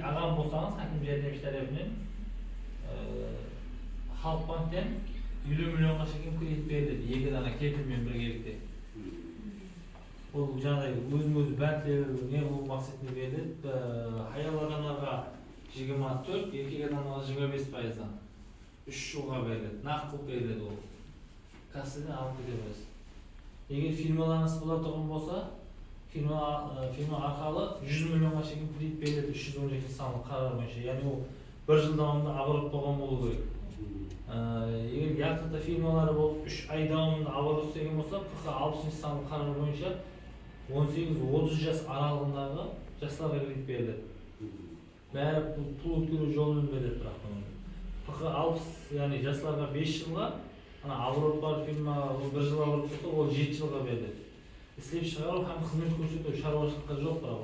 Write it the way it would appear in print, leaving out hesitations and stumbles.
ағам болсаңыз, Hakim жәрдемші тарапынан Халық банктен 50 миллионға шейін кредит беріледі, 2 дана кепілмен біргелікте. Бұл жаңағыдай өзін-өзі бәңкілер не қылу мақсатында беріледі. Аял адамдарға 24, еркек адамдарға 25%-дан 3 жылға беріледі, нақ қылып беріледі ол. Кассадан алып кете бересіз. Егер фирмаларыңыз бола тұрған болса, фирма арқылы 100 миллионға шейін кредит беріледі 312 санлы қарар бойынша. Яғни ол 1 жыл давамында оборот болған болу керек. Егер яқтыда фирмалары болып 3 ай давамында оборот істеген болса, 60 санлы қарар бойынша 18-30 жас аралығындағы жастарға кредит беріледі. Бәрі пул өткеру жолымен беріледі, бірақ 60, яғни жастарға 5 жылға, оборот бар фирма 1 жыл оборот болса, ол 7 жылға беріледі. Істеп шығару һәм қызмет көрсету шаруашылыққа жоқ, бірақ